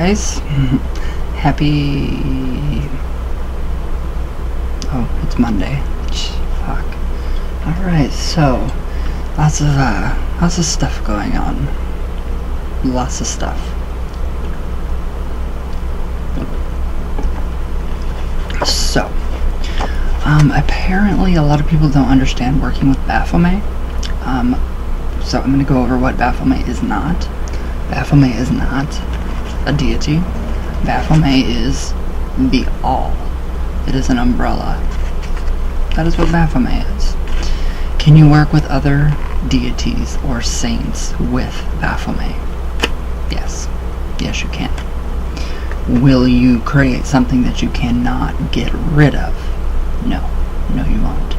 guys. Happy... Oh, it's Monday. Fuck. Alright, so lots of stuff going on. Lots of stuff. So, apparently a lot of people don't understand working with Baphomet. So I'm going to go over what Baphomet is not. Baphomet is not a deity. Baphomet is the all. It is an umbrella. That is what Baphomet is. Can you work with other deities or saints with Baphomet? Yes. Yes, you can. Will you create something that you cannot get rid of? No. No, you won't.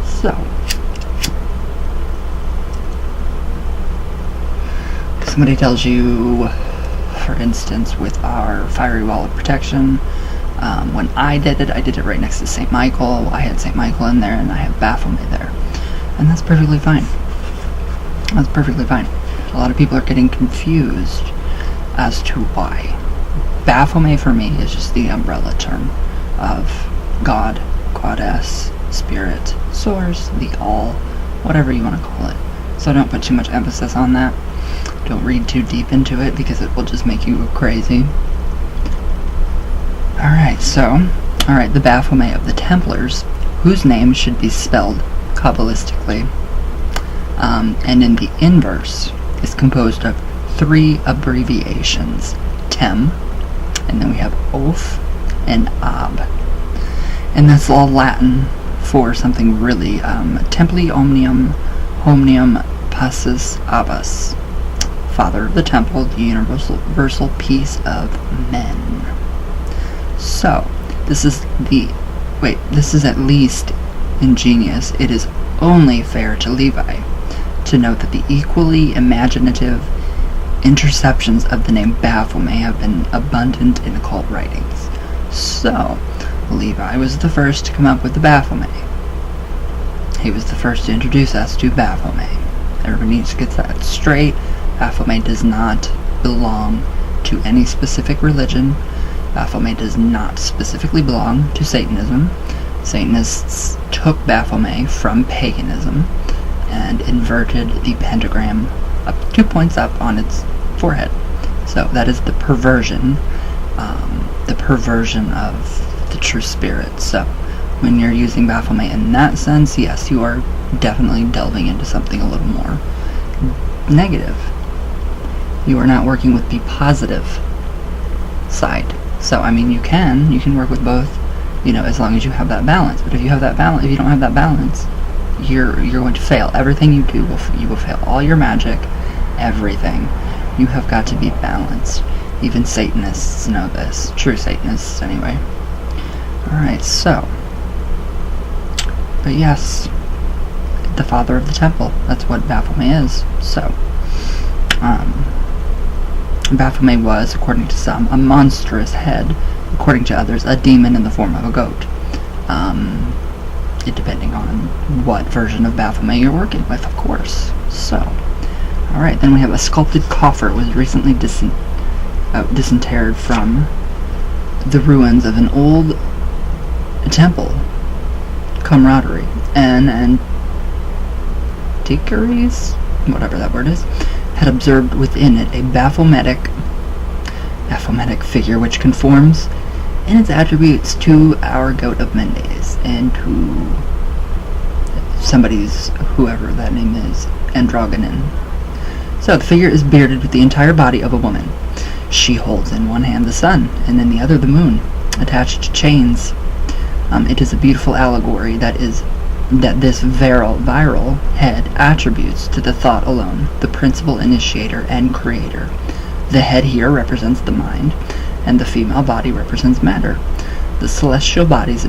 So, somebody tells you, for instance, with our fiery wall of protection, when I did it right next to St. Michael. I had St. Michael in there, and I have Baphomet there. And that's perfectly fine. That's perfectly fine. A lot of people are getting confused as to why. Baphomet for me is just the umbrella term of God, Goddess, Spirit, Source, the All, whatever you want to call it. So don't put too much emphasis on that. Don't read too deep into it because it will just make you go crazy. Alright, the Baphomet of the Templars, whose name should be spelled Kabbalistically, and in the inverse, is composed of 3 abbreviations: Tem, and then we have Oph, and Ab. And that's all Latin for something really, Templi Omnium, Homnium Passus Abbas, Father of the Temple, the universal peace of men. So, this is at least ingenious. It is only fair to Levi to note that the equally imaginative interceptions of the name Baphomet have been abundant in occult writings. So, Levi was the first to come up with the Baphomet. He was the first to introduce us to Baphomet. Everybody needs to get that straight. Baphomet does not belong to any specific religion. Baphomet does not specifically belong to Satanism. Satanists took Baphomet from paganism and inverted the pentagram up 2 points up on its forehead. So that is the perversion of the true spirit. So when you're using Baphomet in that sense, yes, you are definitely delving into something a little more negative. You are not working with the positive side. So I mean, you can work with both, as long as you have that balance. But if you don't have that balance, you're going to fail. Everything you do you will fail. All your magic, everything. You have got to be balanced. Even Satanists know this. True Satanists, anyway. Alright, so. But yes, the Father of the Temple. That's what Baphomet is. So, Baphomet was, according to some, a monstrous head. According to others, a demon in the form of a goat. Depending on what version of Baphomet you're working with, of course. So, alright, then we have a sculpted coffer. It was recently disinterred from the ruins of an old temple. Camaraderie. And antiquaries, whatever that word is, had observed within it a Baphometic figure which conforms in its attributes to our goat of Mendes and to whoever that name is, androgynon. So the figure is bearded with the entire body of a woman. She holds in one hand the sun and in the other the moon, attached to chains. It is a beautiful allegory that this virile head attributes to the thought alone, the principal initiator and creator. The head here represents the mind, and the female body represents matter. The celestial bodies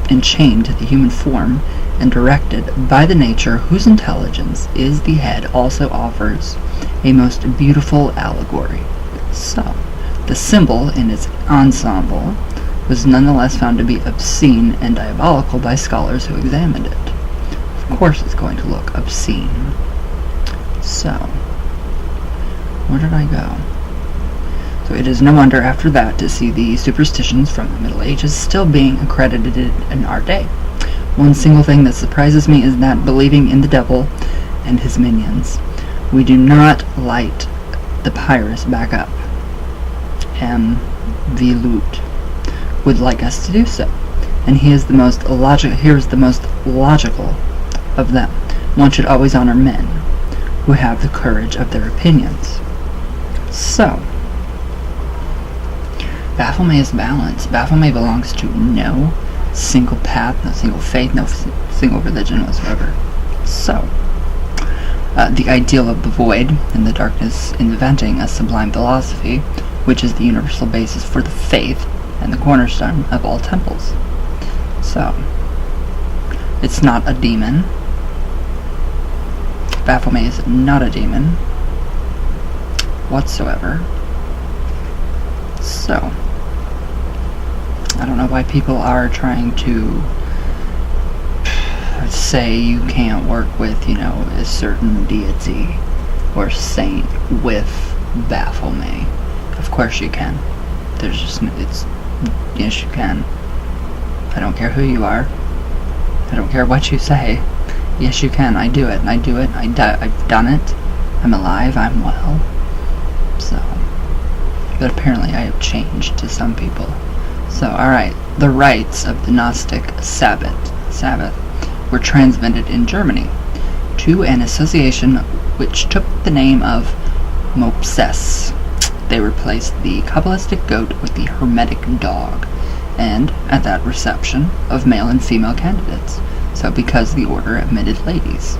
enchained to the human form and directed by the nature whose intelligence is the head also offers a most beautiful allegory. So, the symbol in its ensemble was nonetheless found to be obscene and diabolical by scholars who examined it. Of course it's going to look obscene. So, Where did I go? So it is no wonder after that to see the superstitions from the Middle Ages still being accredited in our day. One single thing that surprises me is that believing in the devil and his minions, we do not light the Pyrrhus back up. V. Lut would like us to do so, and here's the most logical of them. One should always honor men who have the courage of their opinions. So, Baphomet is balance. Baphomet belongs to no single path, no single faith, no single religion whatsoever. So, the ideal of the void and the darkness inventing a sublime philosophy, which is the universal basis for the faith and the cornerstone of all temples. So, it's not a demon. Baphomet is not a demon whatsoever. So, I don't know why people are trying to say you can't work with, a certain deity or saint with Baphomet. Of course you can. Yes you can. I don't care who you are. I don't care what you say. Yes you can. I do it. I've done it. I'm alive. I'm well. So, but apparently I have changed to some people. So, alright, the rites of the Gnostic Sabbath were transmitted in Germany to an association which took the name of Mopses. They replaced the Kabbalistic goat with the Hermetic dog, and at that reception of male and female candidates. So because the order admitted ladies.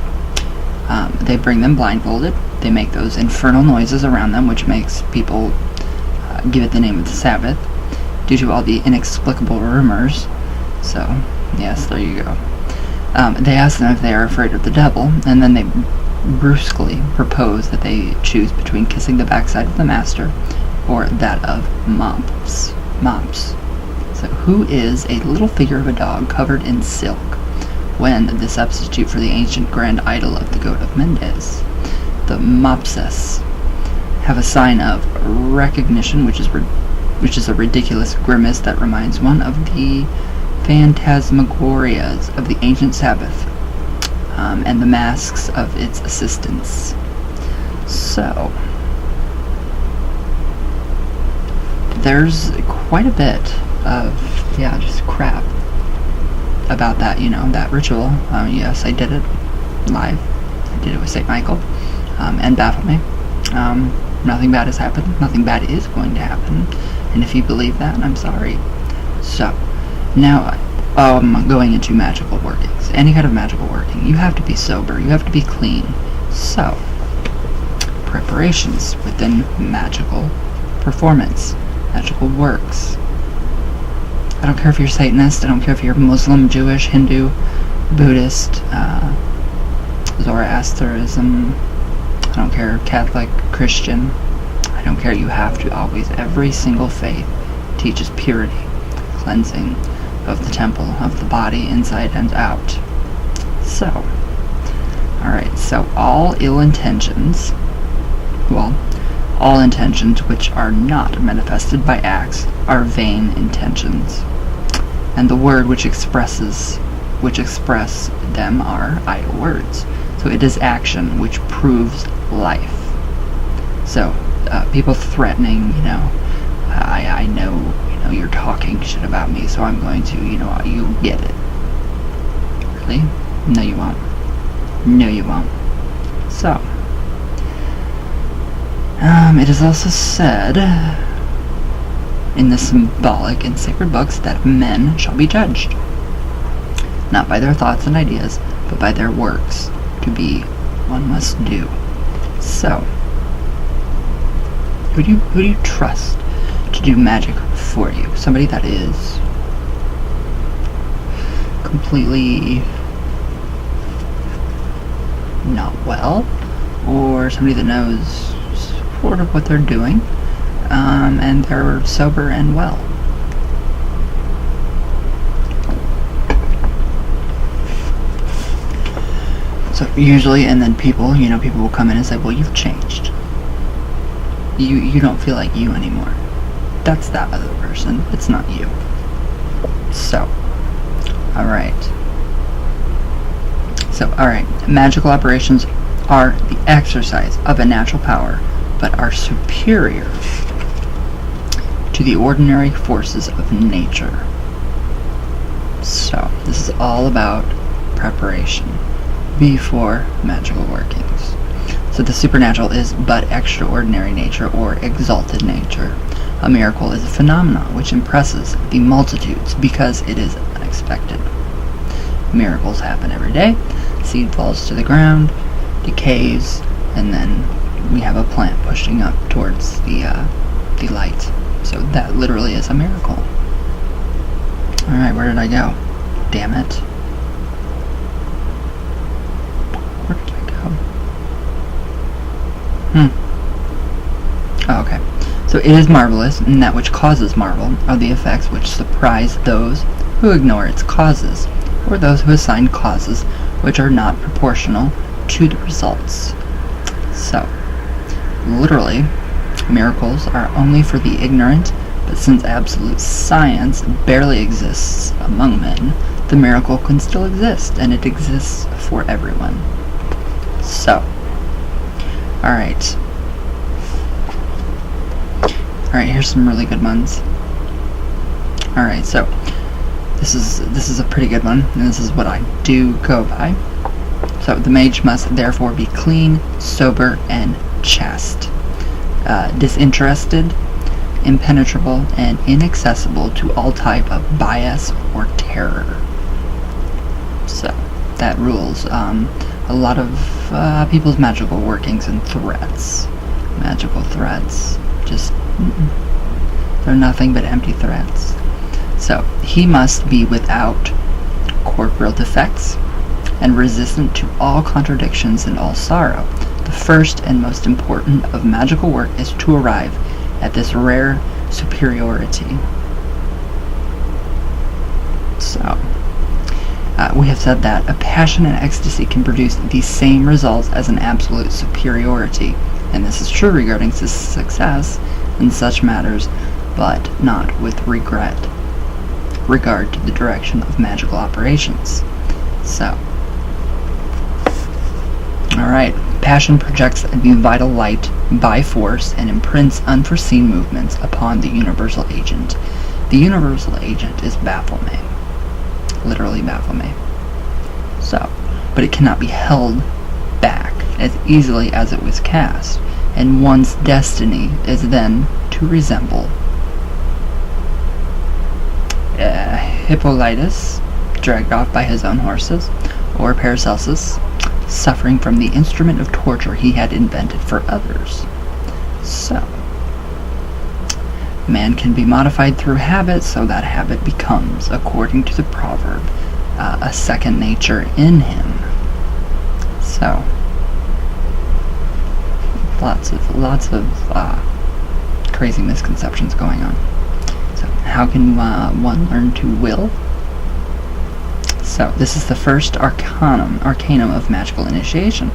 They bring them blindfolded, they make those infernal noises around them, which makes people give it the name of the Sabbath, due to all the inexplicable rumors. So, yes, there you go. They ask them if they are afraid of the devil, and then they brusquely propose that they choose between kissing the backside of the master or that of Mops. So, who is a little figure of a dog covered in silk, when the substitute for the ancient grand idol of the goat of Mendes? The Mopses have a sign of recognition, which is a ridiculous grimace that reminds one of the phantasmagorias of the ancient Sabbath, and the masks of its assistants. So, there's quite a bit of, just crap about that, that ritual. Yes, I did it live. I did it with St. Michael, and Baphomet. Nothing bad has happened. Nothing bad is going to happen. And if you believe that, I'm sorry. So, now, going into magical workings. Any kind of magical working, you have to be sober. You have to be clean. So, preparations within magical performance. Magical works. I don't care if you're Satanist. I don't care if you're Muslim, Jewish, Hindu, Buddhist, Zoroastrianism. I don't care, Catholic, Christian. I don't care. You have to always, every single faith teaches purity, cleansing of the temple, of the body, inside and out. So, alright, so all intentions which are not manifested by acts are vain intentions, and the word which express them are idle words. So it is action which proves life. So, people threatening, I know, you're talking shit about me, so I'm going to, you get it. Really? No, you won't. No, you won't. So, it is also said in the symbolic and sacred books that men shall be judged, not by their thoughts and ideas, but by their works. To be, one must do. So, who do you trust to do magic for you? Somebody that is completely not well, or somebody that knows sort of what they're doing, and they're sober and well. So usually, and then people will come in and say, well, you've changed. You don't feel like you anymore. That's that other person. It's not you. So, alright. Magical operations are the exercise of a natural power, but are superior to the ordinary forces of nature. So, this is all about preparation before magical workings. So the supernatural is but extraordinary nature or exalted nature. A miracle is a phenomenon which impresses the multitudes because it is unexpected. Miracles happen every day. Seed falls to the ground, decays, and then we have a plant pushing up towards the light. So that literally is a miracle. Alright, where did I go? Damn it. Where did I go? Oh, okay. So it is marvelous, and that which causes marvel are the effects which surprise those who ignore its causes, or those who assign causes which are not proportional to the results. So, literally, miracles are only for the ignorant, but since absolute science barely exists among men, the miracle can still exist, and it exists for everyone. So, alright, here's some really good ones. Alright, so this is a pretty good one, and this is what I do go by. So the mage must therefore be clean, sober, and chaste, disinterested, impenetrable, and inaccessible to all type of bias or terror. So that rules a lot of people's magical workings and threats. Magical threats, just they're nothing but empty threats. So he must be without corporeal defects and resistant to all contradictions and all sorrow. The first and most important of magical work is to arrive at this rare superiority. So, we have said that a passion and ecstasy can produce the same results as an absolute superiority, and this is true regarding success in such matters, but not with regard to the direction of magical operations. So, alright, passion projects the vital light by force and imprints unforeseen movements upon the universal agent. The universal agent is Baphomet. Literally Baphomet. So, but it cannot be held back as easily as it was cast, and one's destiny is then to resemble Hippolytus, dragged off by his own horses, or Paracelsus, suffering from the instrument of torture he had invented for others. So, man can be modified through habit, so that habit becomes, according to the proverb, a second nature in him. So, lots of crazy misconceptions going on. So, how can one learn to will? So, this is the first arcanum of magical initiation,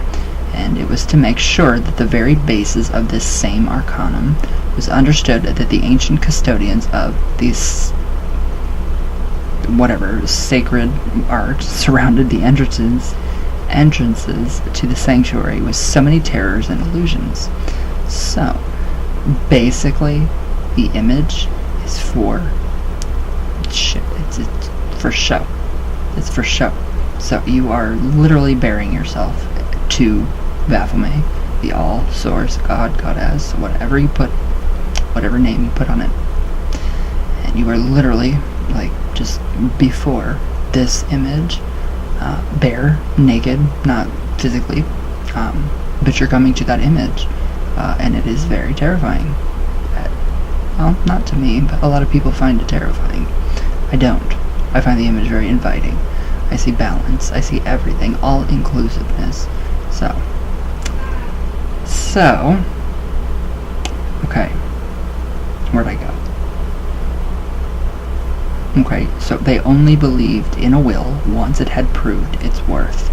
and it was to make sure that the very basis of this same arcanum was understood, that the ancient custodians of these sacred art surrounded the entrances to the sanctuary with so many terrors and illusions. So, basically, the image is for it's for show. It's for show. So you are literally bearing yourself to Baphomet, the all-source god, goddess, whatever name you put on it. And you are literally, just before this image, bare, naked, not physically, but you're coming to that image, and it is very terrifying. Well, not to me, but a lot of people find it terrifying. I don't. I find the image very inviting. I see balance. I see everything. All-inclusiveness. So, okay. Where'd I go? Okay, so they only believed in a will once it had proved its worth.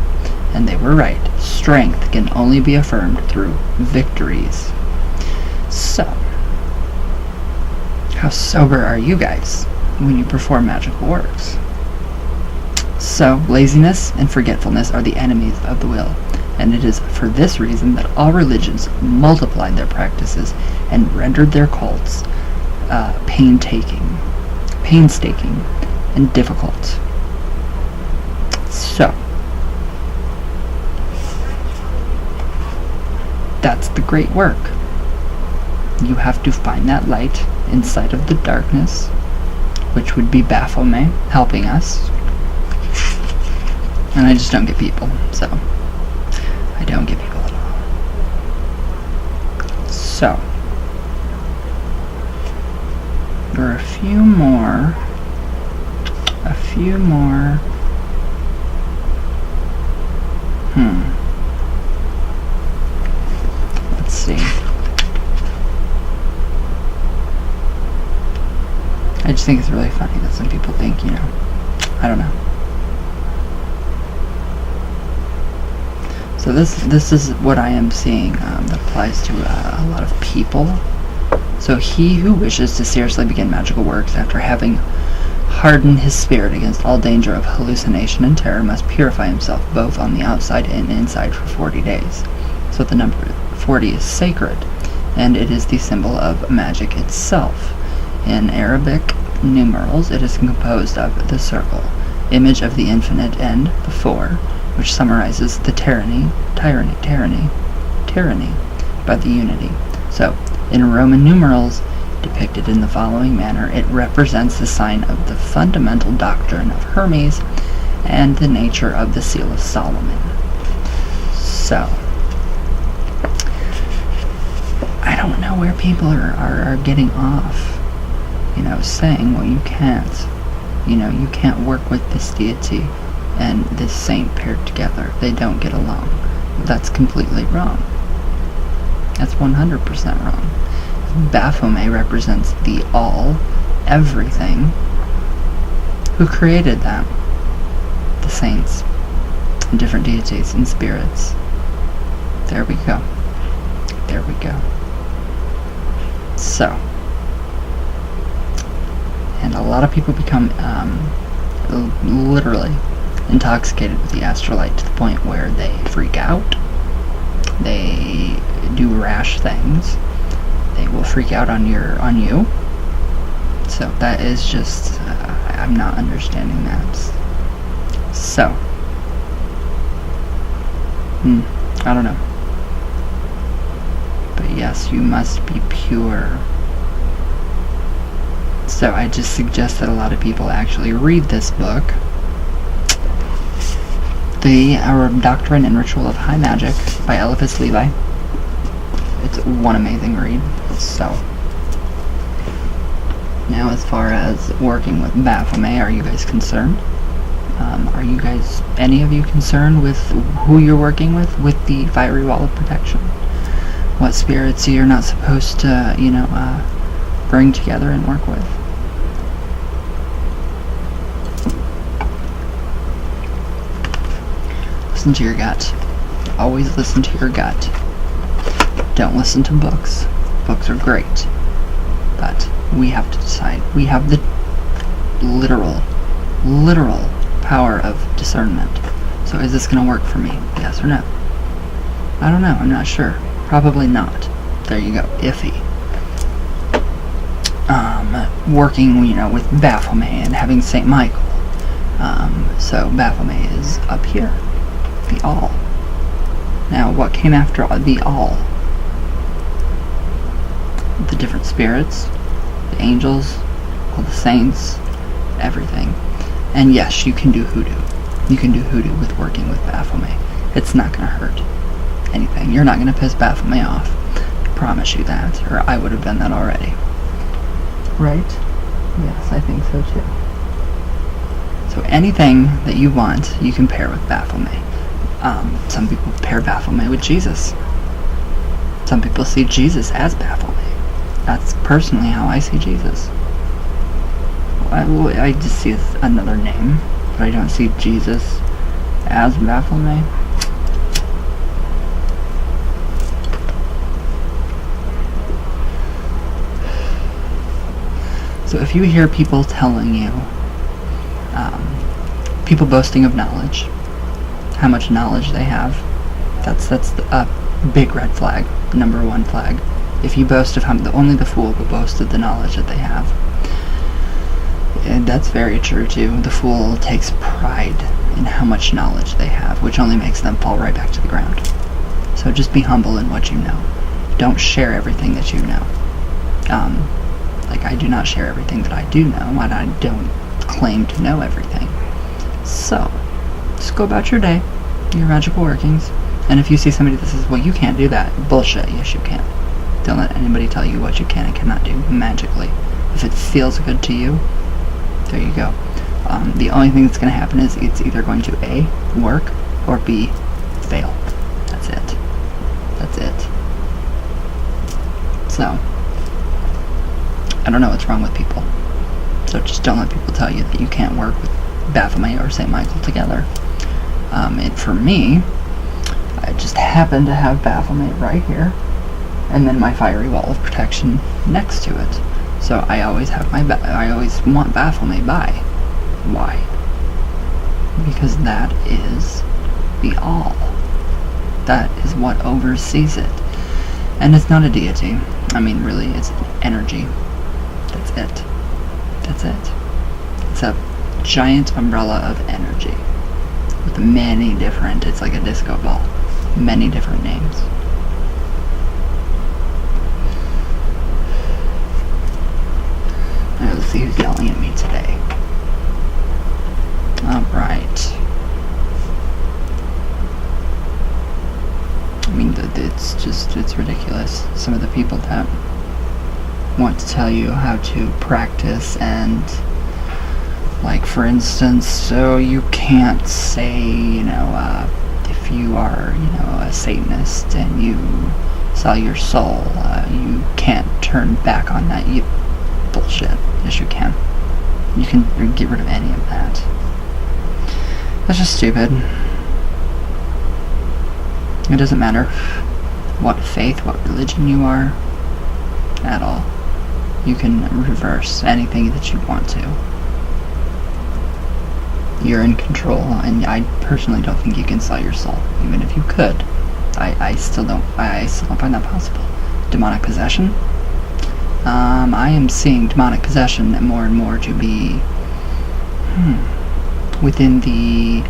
And they were right. Strength can only be affirmed through victories. So, how sober are you guys when you perform magical works? So, laziness and forgetfulness are the enemies of the will, and it is for this reason that all religions multiplied their practices and rendered their cults painstaking, and difficult. So, that's the great work. You have to find that light inside of the darkness, which would be Baphomet helping us. And I just don't get people, so I don't get people at all. So, there are a few more. Let's see. I just think it's really funny that some people think, I don't know. So this is what I am seeing that applies to a lot of people. So he who wishes to seriously begin magical works after having hardened his spirit against all danger of hallucination and terror must purify himself both on the outside and inside for 40 days. So the number 40 is sacred, and it is the symbol of Magick itself. In Arabic numerals, it is composed of the circle, image of the infinite, and the 4, which summarizes the tyranny by the unity. So, in Roman numerals, depicted in the following manner, it represents the sign of the fundamental doctrine of Hermes and the nature of the Seal of Solomon. So, I don't know where people are getting off, saying, well, you can't. You can't work with this deity and this saint paired together. They don't get along. That's completely wrong. That's 100% wrong. Baphomet represents the all, everything. Who created them? The saints, and different deities and spirits. There we go. There we go. So, and a lot of people become literally intoxicated with the astrolite to the point where they freak out. They do rash things. They will freak out on you. So that is just I'm not understanding that. So I don't know. But yes, you must be pure. So I just suggest that a lot of people actually read this book, Our Doctrine and Ritual of High Magic by Eliphas Levi. It's one amazing read. So, now as far as working with Baphomet, are you guys concerned? Are you guys, any of you, concerned with who you're working with the fiery wall of protection? What spirits you're not supposed to, bring together and work with? Listen to your gut. Always listen to your gut. Don't listen to books. Books are great, but we have to decide. We have the literal power of discernment. So is this going to work for me? Yes or no? I don't know. I'm not sure. Probably not. There you go. Iffy. Working, with Baphomet and having St. Michael. So Baphomet is up here. The all. Now, what came after the all? The different spirits, the angels, all the saints, everything. And yes, you can do hoodoo. You can do hoodoo with working with Baphomet. It's not going to hurt anything. You're not going to piss Baphomet off. I promise you that. Or I would have done that already. Right? Yes, I think so too. So anything that you want, you can pair with Baphomet. Some people pair Baphomet with Jesus. Some people see Jesus as Baphomet. That's personally how I see Jesus. I just see another name, but I don't see Jesus as Baphomet. So if you hear people telling you, people boasting of knowledge, how much knowledge they have, that's a big red flag, number one flag. If you boast of only the fool will boast of the knowledge that they have. And that's very true too. The fool takes pride in how much knowledge they have, which only makes them fall right back to the ground. So just be humble in what you know. Don't share everything that you know. Like I do not share everything that I do know, and I don't claim to know everything. So, just go about your day, your magical workings, and if you see somebody that says, well, you can't do that, bullshit, yes you can. Don't let anybody tell you what you can and cannot do magically. If it feels good to you, there you go. The only thing that's going to happen is it's either going to A, work, or B, fail. That's it. That's it. So, I don't know what's wrong with people. So just don't let people tell you that you can't work with Baphomet or St. Michael together. And for me, I just happen to have Baphomet right here, and then my fiery wall of protection next to it. So I always have I always want Baphomet by. Why? Because that is the all. That is what oversees it. And it's not a deity. I mean, really, it's energy. That's it. That's it. It's a giant umbrella of energy with many different, it's like a disco ball, many different names. Now let's see who's yelling at me today. Alright. I mean, it's ridiculous. Some of the people that want to tell you how to practice, and like for instance, so you can't say, if you are, a Satanist and you sell your soul, you can't turn back on that. Bullshit. Yes, you can. You can get rid of any of that. That's just stupid. It doesn't matter what faith, what religion you are, at all. You can reverse anything that you want to. You're in control, and I personally don't think you can sell your soul. Even if you could, I still don't find that possible. Demonic possession. I am seeing demonic possession more and more to be within the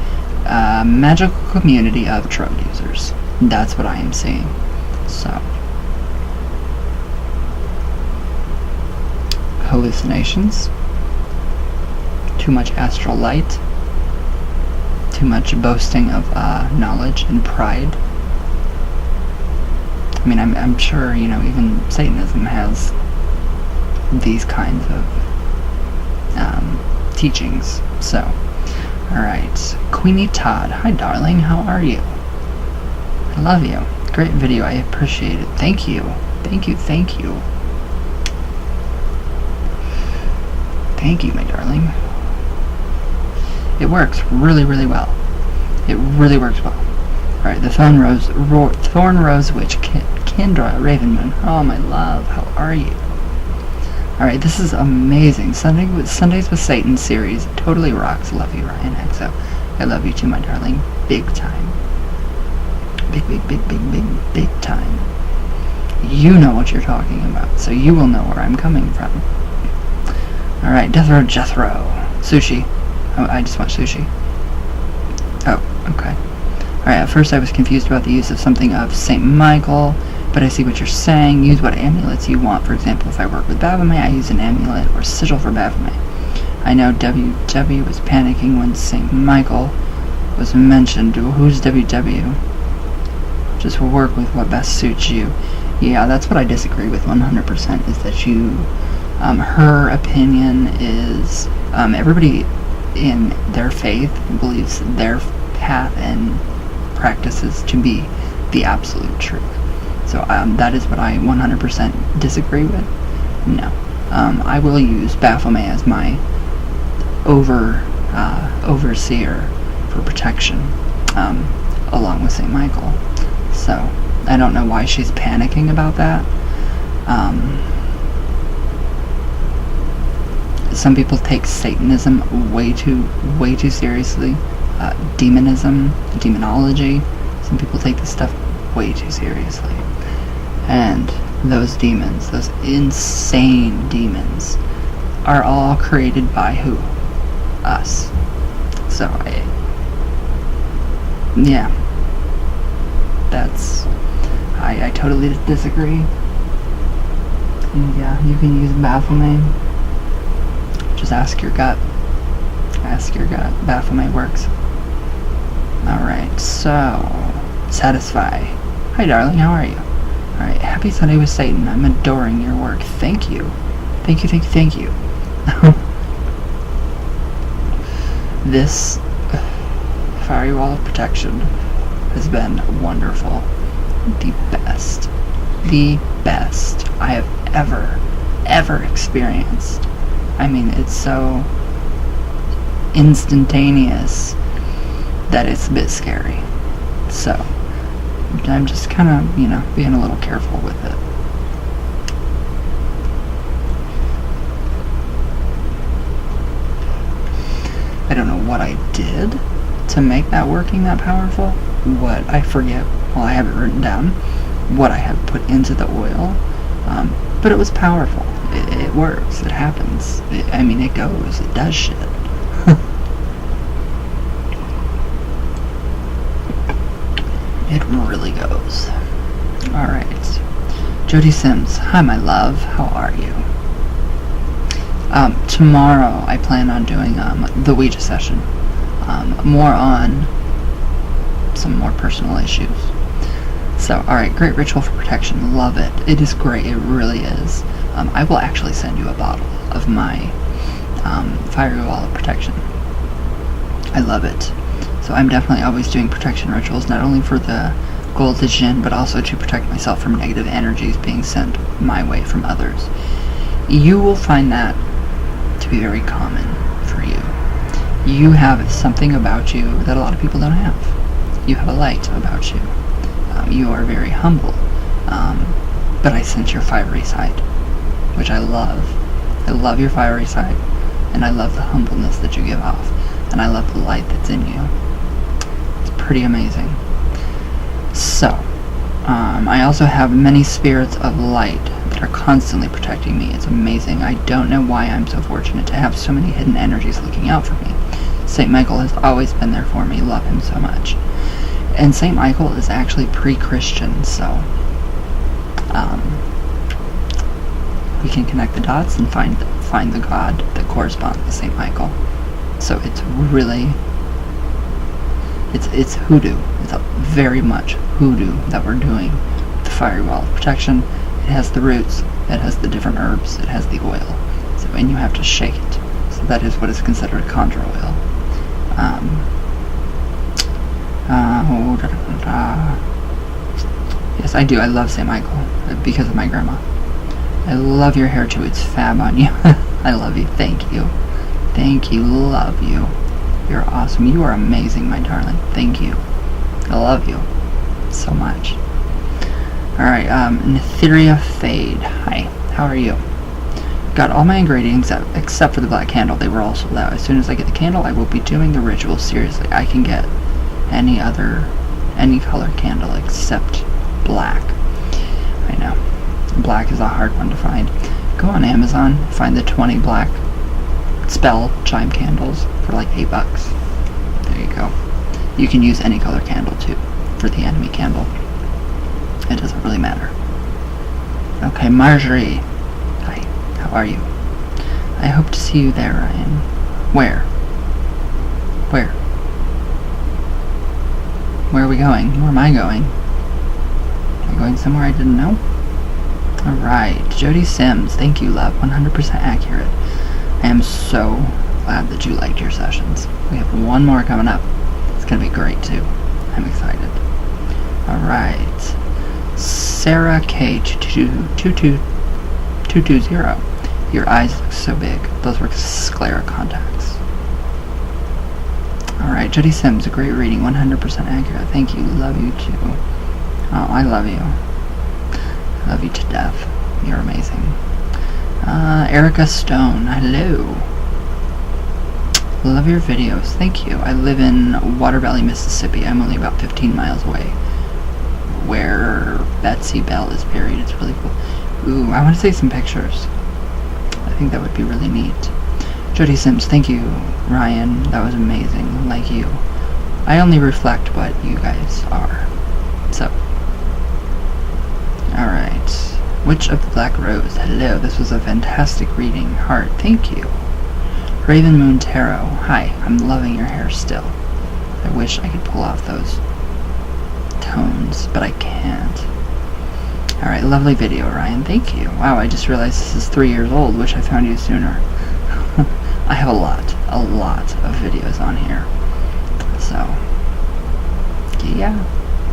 magical community of drug users. That's what I am seeing. So, hallucinations, too much astral light, too much boasting of knowledge and pride. I mean, I'm sure, even Satanism has these kinds of teachings. So, alright. Queenie Todd. Hi, darling. How are you? I love you. Great video. I appreciate it. Thank you. Thank you. Thank you. Thank you, my darling. It works really, really well. It really works well. Alright, the Thorn Rose Witch, Kendra Ravenmoon. Oh, my love. How are you? Alright, this is amazing. Sundays with Satan series. Totally rocks. Love you, Ryan Exo. I love you too, my darling. Big time. Big time. You know what you're talking about, so you will know where I'm coming from. Alright, Death Row Jethro. Sushi. Oh, I just want sushi. Oh, okay. Alright, at first I was confused about the use of something of St. Michael, but I see what you're saying. Use what amulets you want. For example, if I work with Baphomet, I use an amulet or sigil for Baphomet. I know WW was panicking when St. Michael was mentioned. Who's WW? Just work with what best suits you. Yeah, that's what I disagree with 100%, is that you, her opinion is, everybody in their faith believes their path and practices to be the absolute truth. So that is what I 100% disagree with. No. I will use Baphomet as my overseer for protection, along with St. Michael. So, I don't know why she's panicking about that. Some people take Satanism way too seriously. Demonism, demonology. Some people take this stuff way too seriously. And those demons, those insane demons, are all created by who? Us. So, yeah. I totally disagree. And yeah, you can use Baphomet. Just ask your gut. Ask your gut. Baphomet works. Alright, so, Satisfy. Hi darling, how are you? Alright, happy Sunday with Satan. I'm adoring your work. Thank you. Thank you, thank you, thank you. This fiery wall of protection has been wonderful. The best I have ever experienced. I mean, it's so instantaneous that it's a bit scary. So, I'm just kind of, being a little careful with it. I don't know what I did to make that working that powerful. What, I forget. Well, I have it written down. What I had put into the oil. But it was powerful. It works. It happens. It goes. It does shit. It really goes. Alright. Jody Sims. Hi, my love. How are you? Tomorrow I plan on doing the Ouija session. More on some more personal issues. So, alright, great ritual for protection. Love it. It is great. It really is. I will actually send you a bottle of my fiery wall of protection. I love it. So I'm definitely always doing protection rituals, not only for the gold de Jinn, but also to protect myself from negative energies being sent my way from others. You will find that to be very common for you. You have something about you that a lot of people don't have. You have a light about you. You are very humble. But I sense your fiery side, which I love. I love your fiery side, and I love the humbleness that you give off, and I love the light that's in you. It's pretty amazing. So, I also have many spirits of light that are constantly protecting me. It's amazing. I don't know why I'm so fortunate to have so many hidden energies looking out for me. St. Michael has always been there for me. Love him so much. And St. Michael is actually pre-Christian, so we can connect the dots and find the god that corresponds to St. Michael. So it's really, it's hoodoo. It's very much hoodoo that we're doing with the fiery wall of protection. It has the roots, it has the different herbs, it has the oil. So, and you have to shake it. So that is what is considered conjure oil. Yes, I do. I love St. Michael because of my grandma. I love your hair too. It's fab on you. I love you. Thank you. Thank you. Love you. You're awesome. You are amazing, my darling. Thank you. I love you so much. Alright, Netheria Fade. Hi. How are you? Got all my ingredients except for the black candle. They were all sold out. As soon as I get the candle, I will be doing the ritual. Seriously, I can get any color candle except black. I know. Black is a hard one to find. Go on Amazon, find the 20 black spell chime candles for like $8. There you go. You can use any color candle too for the enemy candle. It doesn't really matter. Okay, Marjorie. Hi, how are you? I hope to see you there, Ryan. Where? Where? Where are we going? Where am I going? Am I going somewhere I didn't know? Alright, Jody Sims. Thank you, love. 100% accurate. I am so glad that you liked your sessions. We have one more coming up. It's going to be great, too. I'm excited. Alright. Sarah K. 220. Your eyes look so big. Those were sclera contacts. Alright, Jody Sims, a great reading, 100% accurate. Thank you. Love you too. Oh, I love you. I love you to death. You're amazing. Erica Stone, hello. Love your videos, thank you. I live in Water Valley, Mississippi. I'm only about 15 miles away, where Betsy Bell is buried. It's really cool. Ooh, I want to take some pictures. I think that would be really neat. Jody Sims, thank you. Ryan, that was amazing, like you. I only reflect what you guys are. So, alright. Witch of the Black Rose, hello. This was a fantastic reading. Heart, thank you. Raven Moon Tarot, hi. I'm loving your hair still. I wish I could pull off those tones, but I can't. Alright, lovely video, Ryan. Thank you. Wow, I just realized this is 3 years old. Wish I found you sooner. I have a lot of videos on here. So, yeah,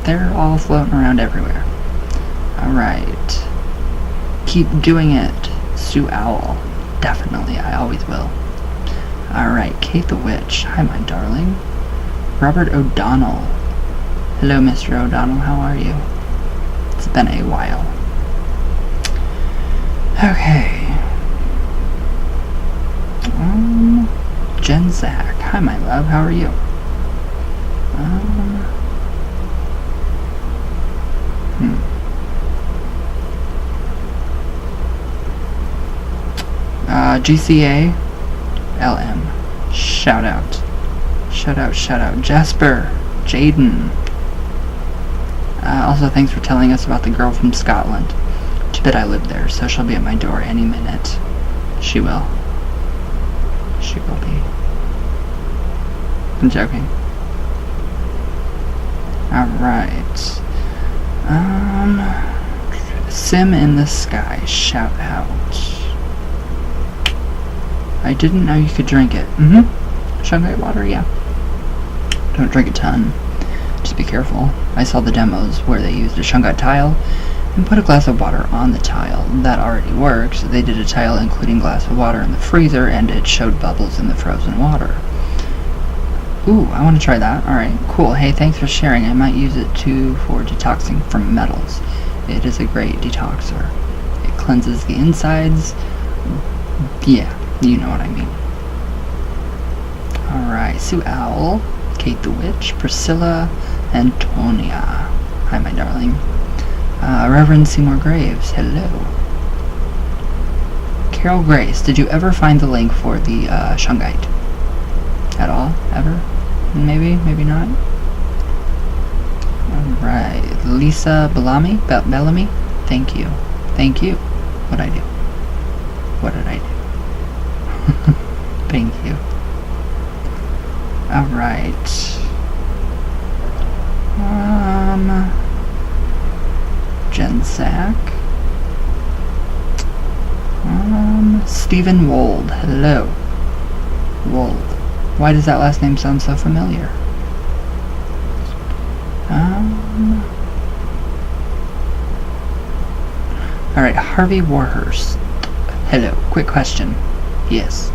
they're all floating around everywhere. Alright. Keep doing it, Sue Owl. Definitely, I always will. Alright, Kate the Witch. Hi, my darling. Robert O'Donnell. Hello, Mr. O'Donnell, how are you? It's been a while. Okay. Jen Zach. Hi, my love, how are you? GCA LM. Shout out. Shout out, shout out. Jasper. Jaden. Also, thanks for telling us about the girl from Scotland. Too bad I live there, so she'll be at my door any minute. She will. She will be. I'm joking. Alright. Sim in the Sky. Shout out. I didn't know you could drink it. Shungite water, yeah. Don't drink a ton. Just be careful. I saw the demos where they used a shungite tile and put a glass of water on the tile. That already works. They did a tile including glass of water in the freezer and it showed bubbles in the frozen water. Ooh, I want to try that. Alright, cool. Hey, thanks for sharing. I might use it for detoxing from metals. It is a great detoxer. It cleanses the insides. Yeah, you know what I mean. Alright, Sue Owl, Kate the Witch, Priscilla, Antonia. Hi, my darling. Reverend Seymour Graves, hello. Carol Grace, did you ever find the link for the shungite? At all? Ever? Maybe? Maybe not? Alright, Lisa Bellamy? Bellamy? Thank you. Thank you. What'd I do? What did I do? Thank you. Alright. Jen Sack. Stephen Wold. Hello. Wold. Why does that last name sound so familiar? Alright, Harvey Warhurst. Hello. Quick question. Yes.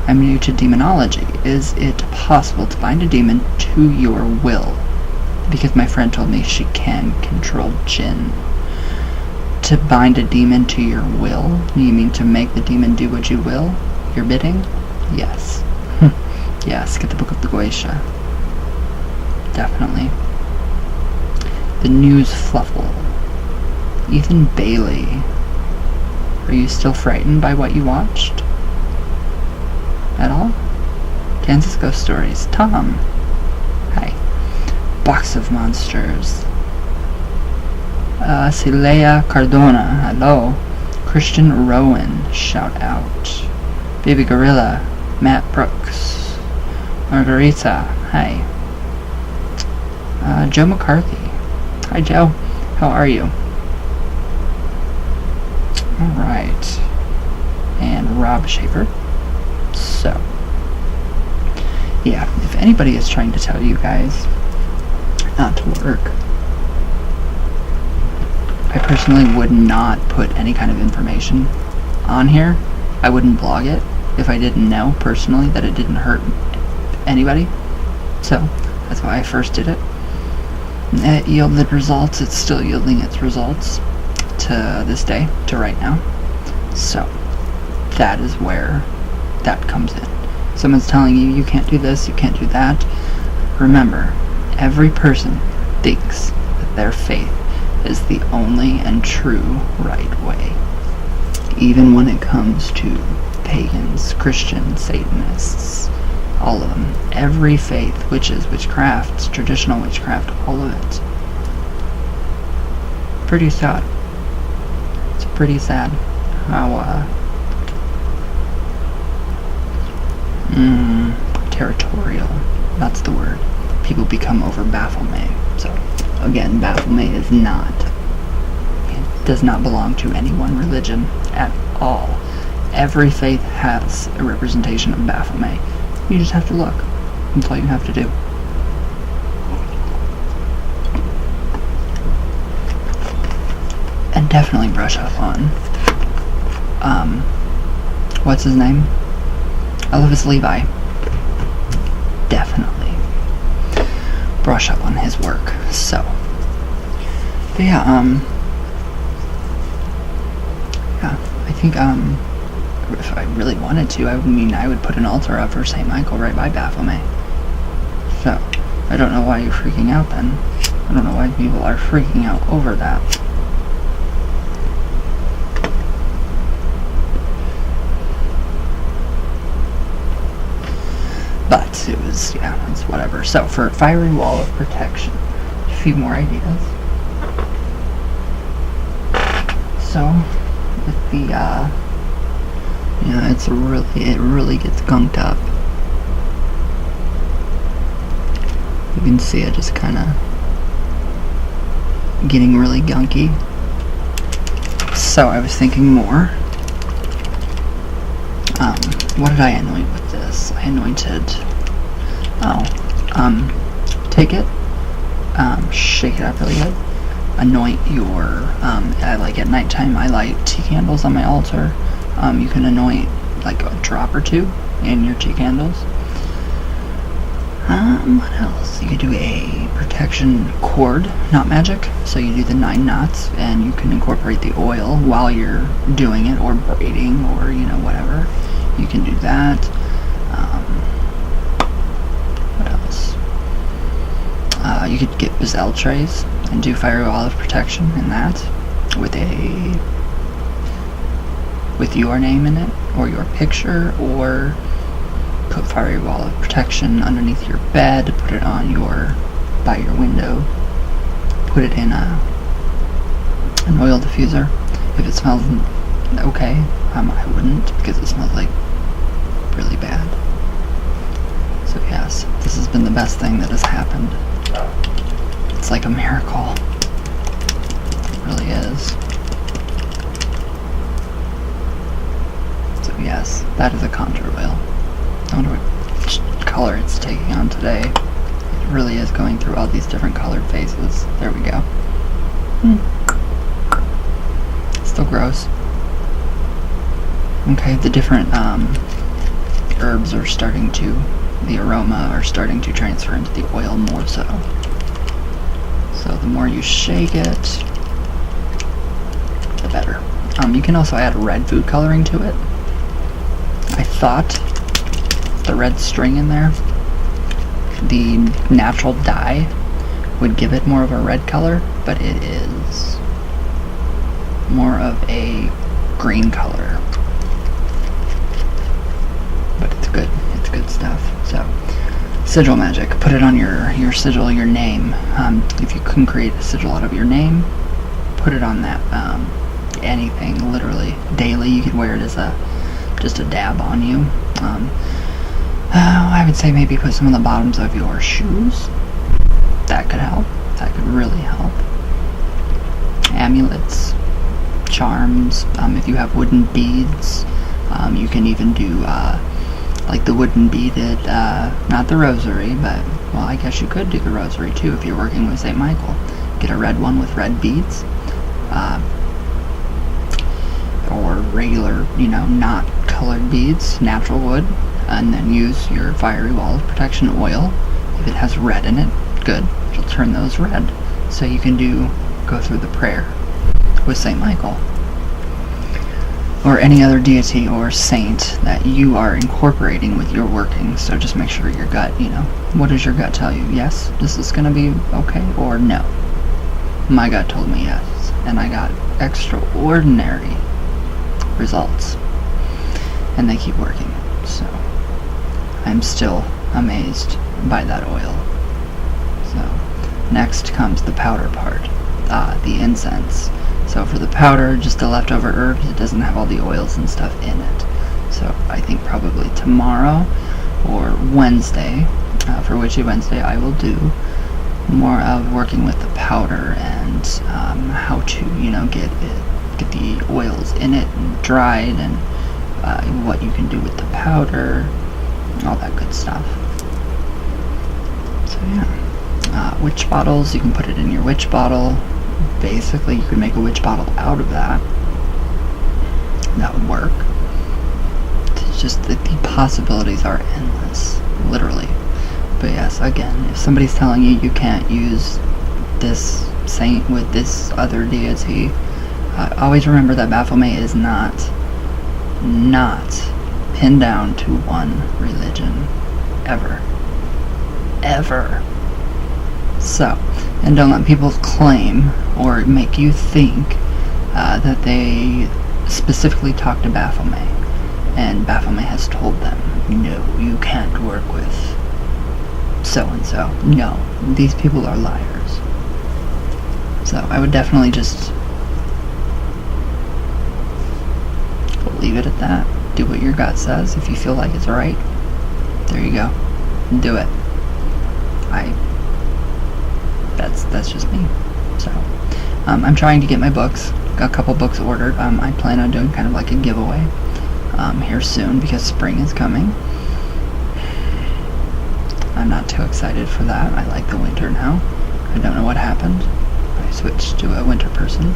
I'm new to demonology. Is it possible to bind a demon to your will? Because my friend told me she can control jinn. To bind a demon to your will? You mean to make the demon do what you will? Your bidding? Yes. Yes, get the Book of the Goetia. Definitely. The News Fluffle. Ethan Bailey. Are you still frightened by what you watched? At all? Kansas Ghost Stories. Tom. Hi. Box of Monsters. Celea Cardona. Hello. Christian Rowan. Shout out. Baby Gorilla. Matt Brooks. Margarita. Hi. Joe McCarthy. Hi, Joe. How are you? Alright. And Rob Schaefer. So, yeah, if anybody is trying to tell you guys not to work, I personally would not put any kind of information on here. I wouldn't blog it if I didn't know personally that it didn't hurt anybody. So, that's why I first did it. It yielded results. It's still yielding its results to this day, to right now. So, that is where that comes in. Someone's telling you, you can't do this, you can't do that. Remember, every person thinks that their faith is the only and true right way. Even when it comes to pagans, Christians, Satanists, all of them. Every faith, witches, witchcraft, traditional witchcraft, all of it. Pretty sad. It's pretty sad how, territorial, that's the word, people become over Baphomet. So, again, Baphomet is not, it does not belong to any one religion at all. Every faith has a representation of Baphomet. You just have to look. That's all you have to do. And definitely brush up on, what's his name? Elvis Levi. Definitely brush up on his work. So, but yeah, I think, if I really wanted to, I would put an altar up for St. Michael right by Baphomet. So, I don't know why you're freaking out then. I don't know why people are freaking out over that. But it was, yeah, it's whatever. So, for fiery wall of protection, a few more ideas. So, with the, it really gets gunked up. You can see it just kind of getting really gunky. So I was thinking more. What did I anoint with this? I anointed, take it, shake it up really good. Anoint your, I like at nighttime, I light tea candles on my altar. You can anoint like a drop or two in your tea candles. What else? You could do a protection cord, not magic. So you do the 9 knots, and you can incorporate the oil while you're doing it, or braiding, or whatever. You can do that. What else? You could get Bazel trays and do fiery wall of protection in that with your name in it, or your picture, or put fiery wall of protection underneath your bed, put it on by your window, put it in an oil diffuser. If it smells okay, I wouldn't, because it smells like really bad. So yes, this has been the best thing that has happened. It's like a miracle. It really is. So yes, that is a conjure oil. I wonder what color it's taking on today. It really is going through all these different colored phases. There we go. Still gross. Okay, the different herbs are starting to, the aroma are starting to transfer into the oil more so. So the more you shake it, the better. You can also add red food coloring to it. I thought the red string in there, the natural dye would give it more of a red color, but it is more of a green color. But it's good. It's good stuff. So, sigil magic. Put it on your sigil, your name. If you can create a sigil out of your name, put it on that. Anything, literally, daily. You could wear it as just a dab on you. I would say maybe put some on the bottoms of your shoes. That could help. That could really help. Amulets, charms. If you have wooden beads, you can even do like the wooden beaded, not the rosary, but, well, I guess you could do the rosary too if you're working with St. Michael. Get a red one with red beads, or regular, not colored beads, natural wood, and then use your fiery wall of protection oil. If it has red in it, good, it'll turn those red, so you can go through the prayer with St. Michael. or any other deity or saint that you are incorporating with your working. So just make sure your gut, what does your gut tell you? Yes, this is going to be okay, or no? My gut told me yes, and I got extraordinary results, and they keep working. So I'm still amazed by that oil. So next comes the powder part, the incense. So for the powder, just the leftover herbs, it doesn't have all the oils and stuff in it. So I think probably tomorrow or Wednesday, for Witchy Wednesday, I will do more of working with the powder and how to, get the oils in it and dried, and what you can do with the powder, all that good stuff. So yeah, witch bottles, you can put it in your witch bottle. Basically, you could make a witch bottle out of that. That would work. It's just that the possibilities are endless, literally. But yes, again, if somebody's telling you you can't use this saint with this other deity, always remember that Baphomet is not pinned down to one religion. Ever. So, and don't let people claim or make you think that they specifically talk to Baphomet, and Baphomet has told them, no, you can't work with so-and-so. No, these people are liars. So I would definitely just leave it at that. Do what your gut says. If you feel like it's right, there you go. Do it. That's just me. So I'm trying to get my books. Got a couple books ordered. I plan on doing kind of like a giveaway here soon, because spring is coming. I'm not too excited for that. I like the winter now. I don't know what happened. I switched to a winter person.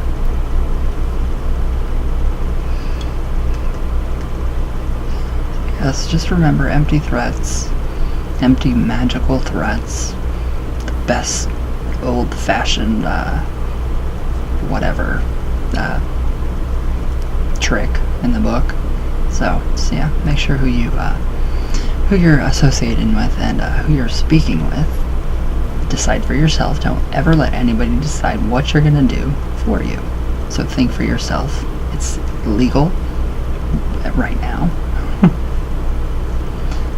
Yes, just remember, empty threats, empty magical threats, the best old-fashioned whatever trick in the book. So yeah, make sure who you're associating with and who you're speaking with. Decide for yourself. Don't ever let anybody decide what you're gonna do for you. So think for yourself. It's legal right now.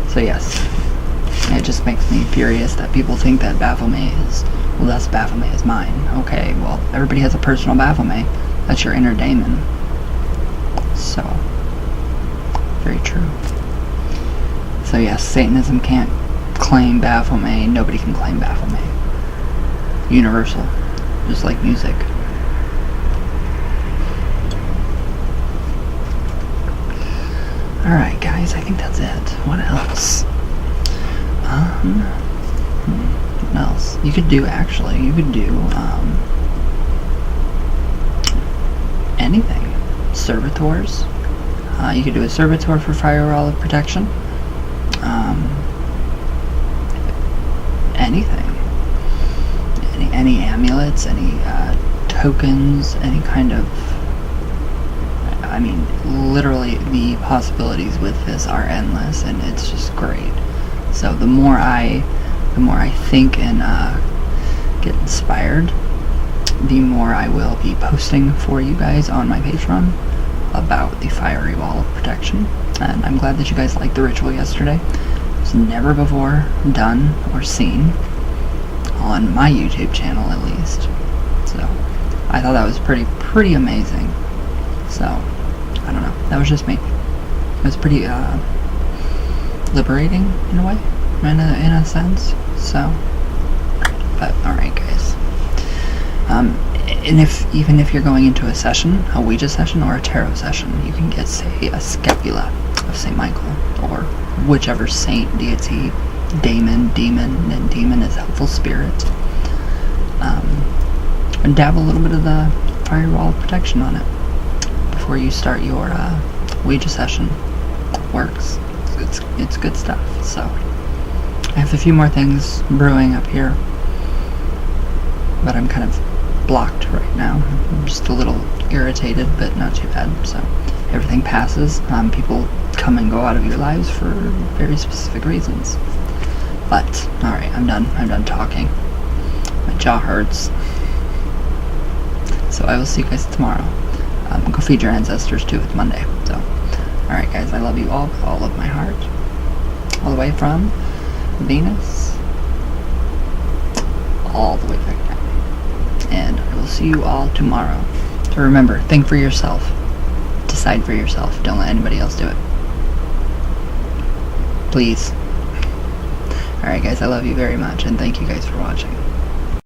So yes, it just makes me furious that people think that Baphomet is, well, that's Baphomet is mine. Okay, well, everybody has a personal Baphomet. That's your inner daemon. So, very true. So yes, Satanism can't claim Baphomet. Nobody can claim Baphomet. Universal, just like music. Alright guys, I think that's it. What else? What else? You could do anything. Servitors. You could do a servitor for firewall of protection. Anything. Any amulets, any tokens, any kind of, I mean, literally the possibilities with this are endless, and it's just great. So the more I think and get inspired, the more I will be posting for you guys on my Patreon about the fiery wall of protection. And I'm glad that you guys liked the ritual yesterday. It's never before done or seen on my YouTube channel, at least. So I thought that was pretty amazing. So I don't know, that was just me. It was pretty liberating in a way, in a sense. So, but alright guys. And even if you're going into a session, a Ouija session or a tarot session, you can get, say, a scapula of St. Michael, or whichever saint, deity, demon, and demon is helpful spirit. And dab a little bit of the firewall of protection on it before you start your Ouija session. Works. It's good stuff. So I have a few more things brewing up here, but I'm kind of blocked right now. I'm just a little irritated, but not too bad. So everything passes. People come and go out of your lives for very specific reasons. But, alright, I'm done talking. My jaw hurts. So I will see you guys tomorrow. Go feed your ancestors too, it's Monday. So, alright guys, I love you all with all of my heart. All the way from Venus, all the way back down. And I will see you all tomorrow. So remember, think for yourself. Decide for yourself. Don't let anybody else do it. Please. Alright guys, I love you very much, and thank you guys for watching.